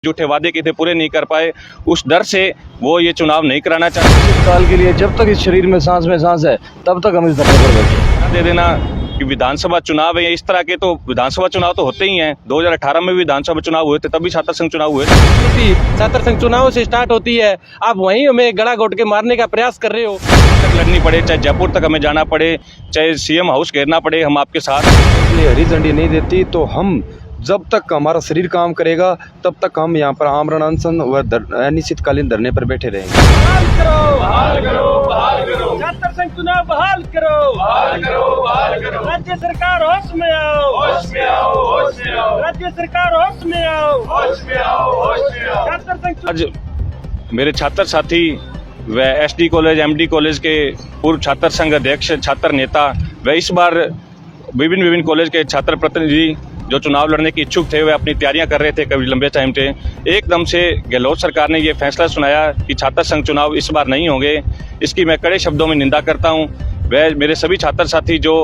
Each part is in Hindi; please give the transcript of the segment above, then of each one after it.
झूठे वादे किए थे पूरे नहीं कर पाए, उस डर से वो ये चुनाव नहीं कराना चाहते। इस साल के लिए जब तक इस शरीर में सांस है तब तक हम इस धरने पर बैठे। दे देना कि विधानसभा चुनाव है, इस तरह के तो विधानसभा चुनाव तो होते ही हैं। 2018 में भी विधानसभा चुनाव हुए थे, तब भी छात्र संघ चुनाव हुए थे। छात्र संघ चुनाव से स्टार्ट होती है, आप वहीं हमें गला घोट के मारने का प्रयास कर रहे हो। तक लड़नी पड़े, चाहे जयपुर तक हमें जाना पड़े, चाहे सीएम हाउस घेरना पड़े, हम आपके साथ। इसलिए हरी झंडी नहीं देती तो हम जब तक हमारा शरीर काम करेगा तब तक हम यहाँ पर आमरण अनशन व अनिश्चितकालीन धरने पर बैठे रहेंगे। बहाल करो, बहाल करो, बहाल करो। छात्र संघ चुनाव बहाल करो, बहाल करो, बहाल करो। राज्य सरकार होश में आओ, होश में आओ, होश में आओ। राज्य सरकार होश में आओ, होश में आओ, होश में आओ। छात्र संघ आज मेरे छात्र साथी व एसडी कॉलेज, एमडी कॉलेज के पूर्व छात्र संघ अध्यक्ष, छात्र नेता व इस बार विभिन्न कॉलेज के छात्र प्रतिनिधि जो चुनाव लड़ने के इच्छुक थे, वे अपनी तैयारियां कर रहे थे कभी लंबे टाइम से। एकदम से गहलोत सरकार ने ये फैसला सुनाया कि छात्र संघ चुनाव इस बार नहीं होंगे। इसकी मैं कड़े शब्दों में निंदा करता हूं। वह मेरे सभी छात्र साथी जो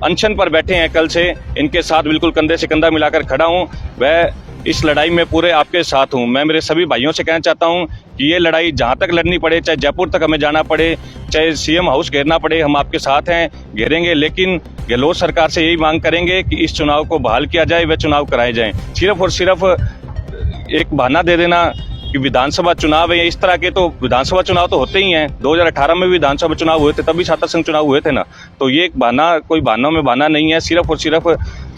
अनशन पर बैठे हैं कल से, इनके साथ बिल्कुल कंधे से कंधा मिलाकर खड़ा हूं। वह इस लड़ाई में पूरे आपके साथ हूं। मैं मेरे सभी भाइयों से कहना चाहता हूं कि ये लड़ाई जहां तक लड़नी पड़े, चाहे जयपुर तक हमें जाना पड़े, चाहे सीएम हाउस घेरना पड़े, हम आपके साथ हैं, घेरेंगे। लेकिन गहलोत सरकार से यही मांग करेंगे कि इस चुनाव को बहाल किया जाए व चुनाव कराए जाएं। सिर्फ और सिर्फ एक बहाना दे देना कि विधानसभा चुनाव है, इस तरह के तो विधानसभा चुनाव तो होते ही हैं। 2018 में भी विधानसभा चुनाव हुए थे, तब भी छात्र संघ चुनाव हुए थे ना। तो ये एक बहाना, कोई बहानों में बहाना नहीं है। सिर्फ और सिर्फ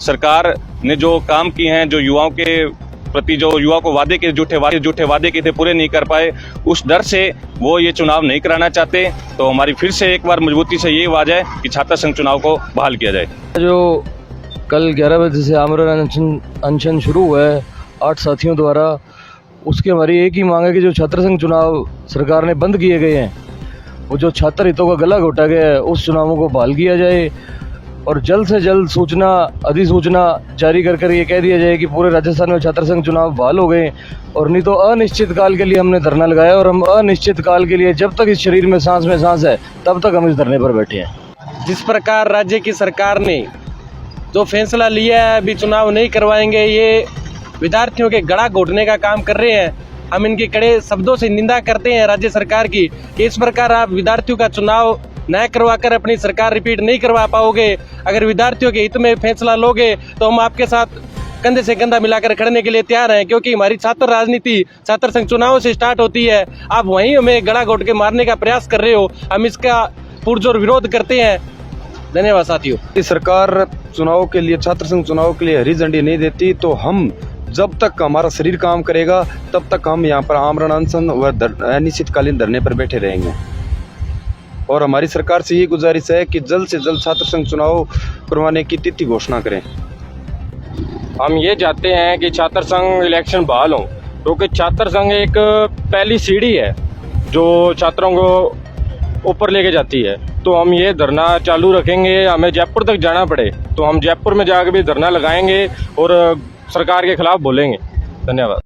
सरकार ने जो काम किए हैं, जो युवाओं के प्रति जो युवा को वादे के झूठे वादे किए थे पूरे नहीं कर पाए, उस डर से वो ये चुनाव नहीं कराना चाहते। तो हमारी फिर से एक बार मजबूती से ये आवाज है कि छात्र संघ चुनाव को बहाल किया जाए। जो कल 11 बजे से आमरण अनशन शुरू हुआ है 8 साथियों द्वारा, उसकी हमारी एक ही मांग है कि जो छात्र संघ चुनाव सरकार ने बंद किए गए हैं, वो जो छात्र हितों का गला घोटा गया है, उस चुनावों को बहाल किया जाए और जल्द से जल्द अधिसूचना जारी कर ये कह दिया जाए कि पूरे राजस्थान में छात्र संघ चुनाव बहाल हो गए। और नहीं तो अनिश्चित काल के लिए हमने धरना लगाया और हम अनिश्चित काल के लिए जब तक इस शरीर में सांस है तब तक हम इस धरने पर बैठे हैं। जिस प्रकार राज्य की सरकार ने जो फैसला लिया है, अभी चुनाव नहीं करवाएंगे, ये विद्यार्थियों के गला घोटने का काम कर रहे हैं। हम इनके कड़े शब्दों से निंदा करते हैं राज्य सरकार की कि इस प्रकार आप विद्यार्थियों का चुनाव न करवाकर अपनी सरकार रिपीट नहीं करवा पाओगे। अगर विद्यार्थियों के हित में फैसला लोगे तो हम आपके साथ कंधे से कंधा मिलाकर खड़ने के लिए तैयार हैं, क्योंकि हमारी छात्र राजनीति छात्र संघ चुनाव से स्टार्ट होती है। आप वहीं हमें गला घोट के मारने का प्रयास कर रहे हो, हम इसका पुरजोर विरोध करते हैं। धन्यवाद साथियों। सरकार चुनाव के लिए, छात्र संघ चुनाव के लिए हरी झंडी नहीं देती तो हम जब तक हमारा शरीर काम करेगा तब तक हम यहाँ पर आमरण अनशन व अनिश्चितकालीन धरने पर बैठे रहेंगे। और हमारी सरकार से ये गुजारिश है कि जल्द से जल्द छात्र संघ चुनाव करवाने की तिथि घोषणा करें। हम ये चाहते हैं कि छात्र संघ इलेक्शन बहाल हो, क्योंकि छात्र संघ एक पहली सीढ़ी है जो छात्रों को ऊपर लेके जाती है। तो हम ये धरना चालू रखेंगे। हमें जयपुर तक जाना पड़े तो हम जयपुर में जाकर भी धरना लगाएंगे और सरकार के खिलाफ बोलेंगे। धन्यवाद।